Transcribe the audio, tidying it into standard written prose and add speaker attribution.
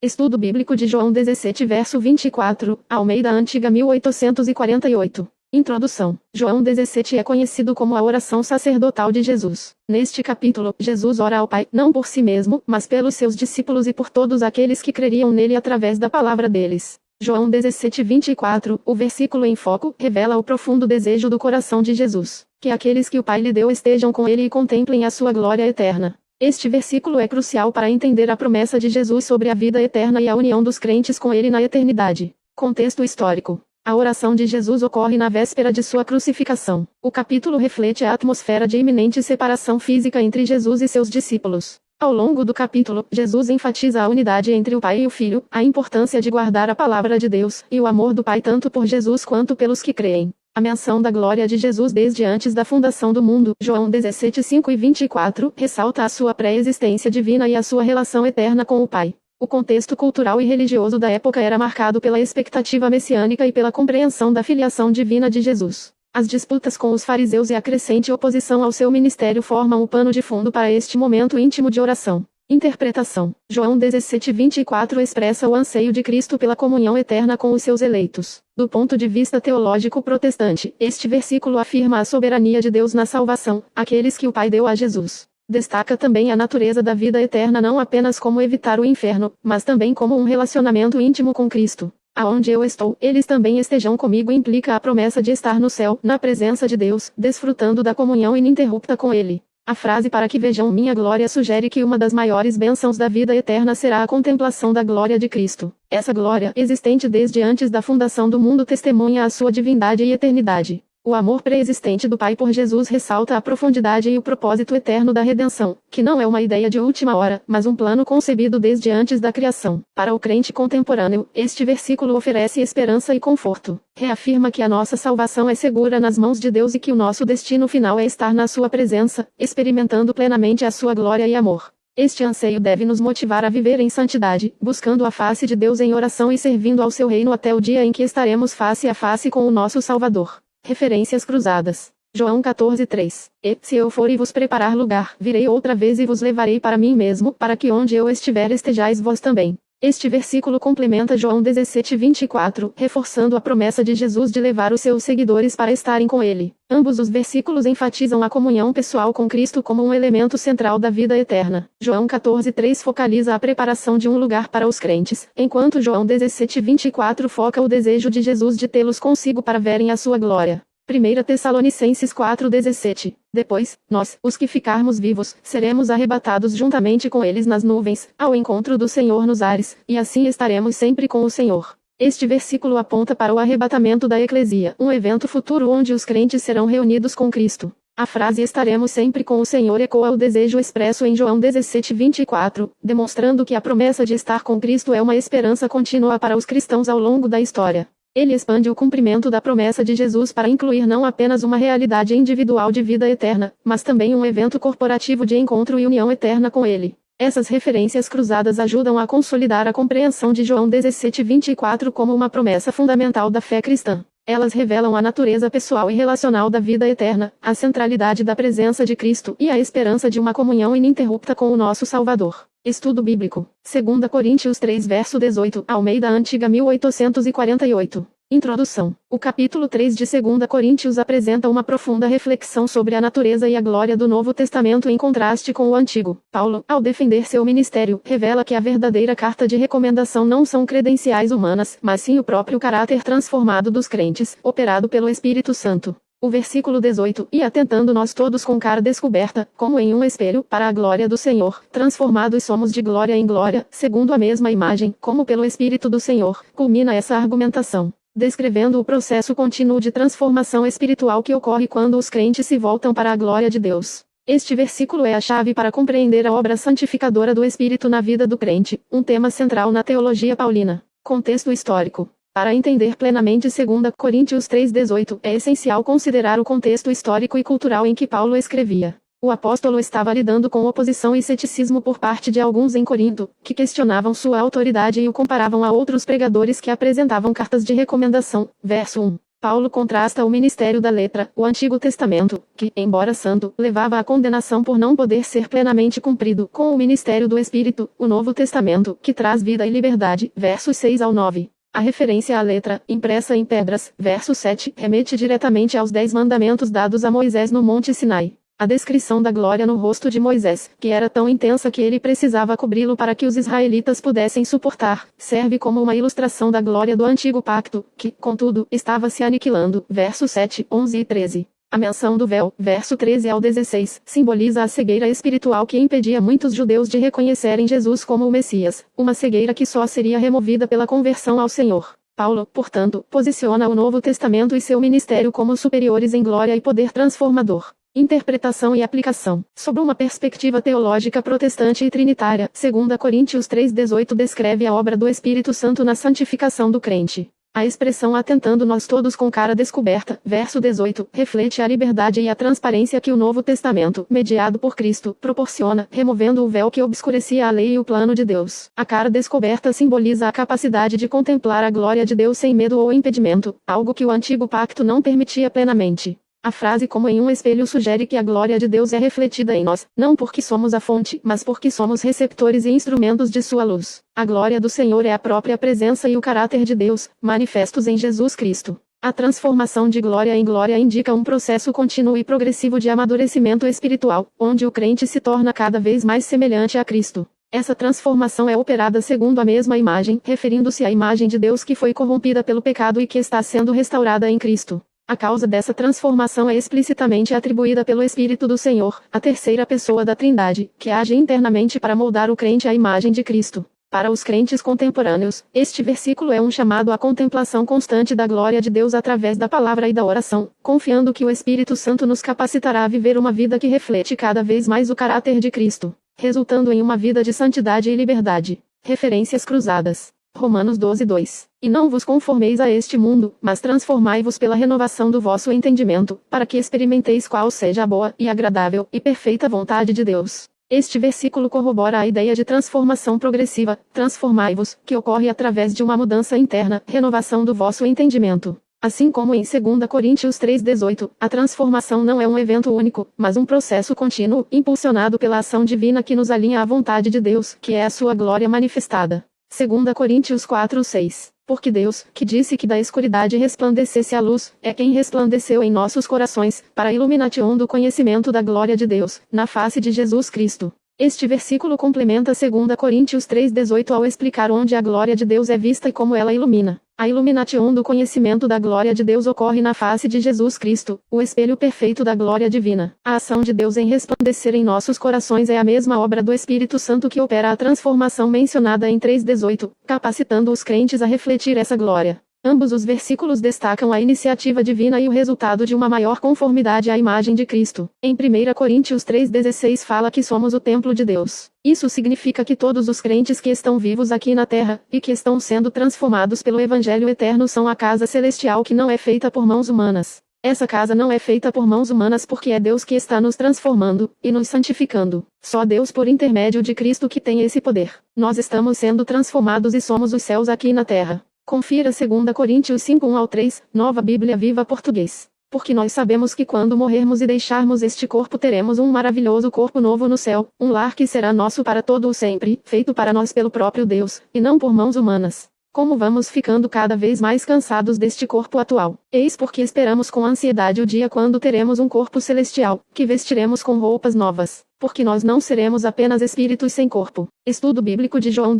Speaker 1: Estudo Bíblico de João 17 verso 24, Almeida Antiga 1848. Introdução. João 17 é conhecido como a oração sacerdotal de Jesus. Neste capítulo, Jesus ora ao Pai, não por si mesmo, mas pelos seus discípulos e por todos aqueles que creriam nele através da palavra deles. João 17, 24, o versículo em foco, revela o profundo desejo do coração de Jesus, que aqueles que o Pai lhe deu estejam com ele e contemplem a sua glória eterna. Este versículo é crucial para entender a promessa de Jesus sobre a vida eterna e a união dos crentes com ele na eternidade. Contexto histórico. A oração de Jesus ocorre na véspera de sua crucificação. O capítulo reflete a atmosfera de iminente separação física entre Jesus e seus discípulos. Ao longo do capítulo, Jesus enfatiza a unidade entre o Pai e o Filho, a importância de guardar a palavra de Deus, e o amor do Pai tanto por Jesus quanto pelos que creem. A menção da glória de Jesus desde antes da fundação do mundo, João 17, 5 e 24, ressalta a sua pré-existência divina e a sua relação eterna com o Pai. O contexto cultural e religioso da época era marcado pela expectativa messiânica e pela compreensão da filiação divina de Jesus. As disputas com os fariseus e a crescente oposição ao seu ministério formam o pano de fundo para este momento íntimo de oração. Interpretação. João 17, 24 expressa o anseio de Cristo pela comunhão eterna com os seus eleitos. Do ponto de vista teológico protestante, este versículo afirma a soberania de Deus na salvação, aqueles que o Pai deu a Jesus. Destaca também a natureza da vida eterna não apenas como evitar o inferno, mas também como um relacionamento íntimo com Cristo. Aonde eu estou, eles também estejam comigo implica a promessa de estar no céu, na presença de Deus, desfrutando da comunhão ininterrupta com Ele. A frase para que vejam minha glória sugere que uma das maiores bênçãos da vida eterna será a contemplação da glória de Cristo. Essa glória, existente desde antes da fundação do mundo, testemunha a sua divindade e eternidade. O amor pré-existente do Pai por Jesus ressalta a profundidade e o propósito eterno da redenção, que não é uma ideia de última hora, mas um plano concebido desde antes da criação. Para o crente contemporâneo, este versículo oferece esperança e conforto. Reafirma que a nossa salvação é segura nas mãos de Deus e que o nosso destino final é estar na sua presença, experimentando plenamente a sua glória e amor. Este anseio deve nos motivar a viver em santidade, buscando a face de Deus em oração e servindo ao seu reino até o dia em que estaremos face a face com o nosso Salvador. Referências cruzadas. João 14, 3. E, se eu for e vos preparar lugar, virei outra vez e vos levarei para mim mesmo, para que onde eu estiver estejais vós também. Este versículo complementa João 17, 24, reforçando a promessa de Jesus de levar os seus seguidores para estarem com ele. Ambos os versículos enfatizam a comunhão pessoal com Cristo como um elemento central da vida eterna. João 14, 3 focaliza a preparação de um lugar para os crentes, enquanto João 17, 24 foca o desejo de Jesus de tê-los consigo para verem a sua glória. 1 Tessalonicenses 4:17. Depois, nós, os que ficarmos vivos, seremos arrebatados juntamente com eles nas nuvens, ao encontro do Senhor nos ares, e assim estaremos sempre com o Senhor. Este versículo aponta para o arrebatamento da eclesia, um evento futuro onde os crentes serão reunidos com Cristo. A frase estaremos sempre com o Senhor ecoa o desejo expresso em João 17, 24, demonstrando que a promessa de estar com Cristo é uma esperança contínua para os cristãos ao longo da história. Ele expande o cumprimento da promessa de Jesus para incluir não apenas uma realidade individual de vida eterna, mas também um evento corporativo de encontro e união eterna com Ele. Essas referências cruzadas ajudam a consolidar a compreensão de João 17, 24 como uma promessa fundamental da fé cristã. Elas revelam a natureza pessoal e relacional da vida eterna, a centralidade da presença de Cristo e a esperança de uma comunhão ininterrupta com o nosso Salvador. Estudo Bíblico. 2 Coríntios 3 verso 18, Almeida Antiga 1848. Introdução. O capítulo 3 de 2 Coríntios apresenta uma profunda reflexão sobre a natureza e a glória do Novo Testamento em contraste com o Antigo. Paulo, ao defender seu ministério, revela que a verdadeira carta de recomendação não são credenciais humanas, mas sim o próprio caráter transformado dos crentes, operado pelo Espírito Santo. O versículo 18, e atentando nós todos com cara descoberta, como em um espelho, para a glória do Senhor, transformados somos de glória em glória, segundo a mesma imagem, como pelo Espírito do Senhor, culmina essa argumentação, descrevendo o processo contínuo de transformação espiritual que ocorre quando os crentes se voltam para a glória de Deus. Este versículo é a chave para compreender a obra santificadora do Espírito na vida do crente, um tema central na teologia paulina. Contexto histórico. Para entender plenamente 2 Coríntios 3:18, é essencial considerar o contexto histórico e cultural em que Paulo escrevia. O apóstolo estava lidando com oposição e ceticismo por parte de alguns em Corinto, que questionavam sua autoridade e o comparavam a outros pregadores que apresentavam cartas de recomendação. Verso 1. Paulo contrasta o ministério da letra, o Antigo Testamento, que, embora santo, levava à condenação por não poder ser plenamente cumprido, com o ministério do Espírito, o Novo Testamento, que traz vida e liberdade, versos 6 ao 9. A referência à letra, impressa em pedras, verso 7, remete diretamente aos 10 mandamentos dados a Moisés no Monte Sinai. A descrição da glória no rosto de Moisés, que era tão intensa que ele precisava cobri-lo para que os israelitas pudessem suportar, serve como uma ilustração da glória do antigo pacto, que, contudo, estava se aniquilando. Versos 7, 11 e 13. A menção do véu, verso 13 ao 16, simboliza a cegueira espiritual que impedia muitos judeus de reconhecerem Jesus como o Messias, uma cegueira que só seria removida pela conversão ao Senhor. Paulo, portanto, posiciona o Novo Testamento e seu ministério como superiores em glória e poder transformador. Interpretação e aplicação. Sob uma perspectiva teológica protestante e trinitária, 2 Coríntios 3,18 descreve a obra do Espírito Santo na santificação do crente. A expressão atentando nós todos com cara descoberta, verso 18, reflete a liberdade e a transparência que o Novo Testamento, mediado por Cristo, proporciona, removendo o véu que obscurecia a lei e o plano de Deus. A cara descoberta simboliza a capacidade de contemplar a glória de Deus sem medo ou impedimento, algo que o antigo pacto não permitia plenamente. A frase como em um espelho sugere que a glória de Deus é refletida em nós, não porque somos a fonte, mas porque somos receptores e instrumentos de sua luz. A glória do Senhor é a própria presença e o caráter de Deus, manifestos em Jesus Cristo. A transformação de glória em glória indica um processo contínuo e progressivo de amadurecimento espiritual, onde o crente se torna cada vez mais semelhante a Cristo. Essa transformação é operada segundo a mesma imagem, referindo-se à imagem de Deus que foi corrompida pelo pecado e que está sendo restaurada em Cristo. A causa dessa transformação é explicitamente atribuída pelo Espírito do Senhor, a terceira pessoa da Trindade, que age internamente para moldar o crente à imagem de Cristo. Para os crentes contemporâneos, este versículo é um chamado à contemplação constante da glória de Deus através da palavra e da oração, confiando que o Espírito Santo nos capacitará a viver uma vida que reflete cada vez mais o caráter de Cristo, resultando em uma vida de santidade e liberdade. Referências cruzadas. Romanos 12:2. E não vos conformeis a este mundo, mas transformai-vos pela renovação do vosso entendimento, para que experimenteis qual seja a boa, e agradável, e perfeita vontade de Deus. Este versículo corrobora a ideia de transformação progressiva, transformai-vos, que ocorre através de uma mudança interna, renovação do vosso entendimento. Assim como em 2 Coríntios 3,18, a transformação não é um evento único, mas um processo contínuo, impulsionado pela ação divina que nos alinha à vontade de Deus, que é a sua glória manifestada. 2 Coríntios 4:6. Porque Deus, que disse que da escuridade resplandecesse a luz, é quem resplandeceu em nossos corações, para a iluminação do conhecimento da glória de Deus, na face de Jesus Cristo. Este versículo complementa 2 Coríntios 3,18 ao explicar onde a glória de Deus é vista e como ela ilumina. A iluminação do conhecimento da glória de Deus ocorre na face de Jesus Cristo, o espelho perfeito da glória divina. A ação de Deus em resplandecer em nossos corações é a mesma obra do Espírito Santo que opera a transformação mencionada em 3,18, capacitando os crentes a refletir essa glória. Ambos os versículos destacam a iniciativa divina e o resultado de uma maior conformidade à imagem de Cristo. Em 1 Coríntios 3,16 fala que somos o templo de Deus. Isso significa que todos os crentes que estão vivos aqui na terra, e que estão sendo transformados pelo Evangelho eterno são a casa celestial que não é feita por mãos humanas. Essa casa não é feita por mãos humanas porque é Deus que está nos transformando, e nos santificando. Só Deus por intermédio de Cristo que tem esse poder. Nós estamos sendo transformados e somos os céus aqui na terra. Confira 2 Coríntios 5:1-3, Nova Bíblia Viva Português. Porque nós sabemos que quando morrermos e deixarmos este corpo teremos um maravilhoso corpo novo no céu, um lar que será nosso para todo o sempre, feito para nós pelo próprio Deus, e não por mãos humanas. Como vamos ficando cada vez mais cansados deste corpo atual. Eis porque esperamos com ansiedade o dia quando teremos um corpo celestial, que vestiremos com roupas novas. Porque nós não seremos apenas espíritos sem corpo. Estudo bíblico de João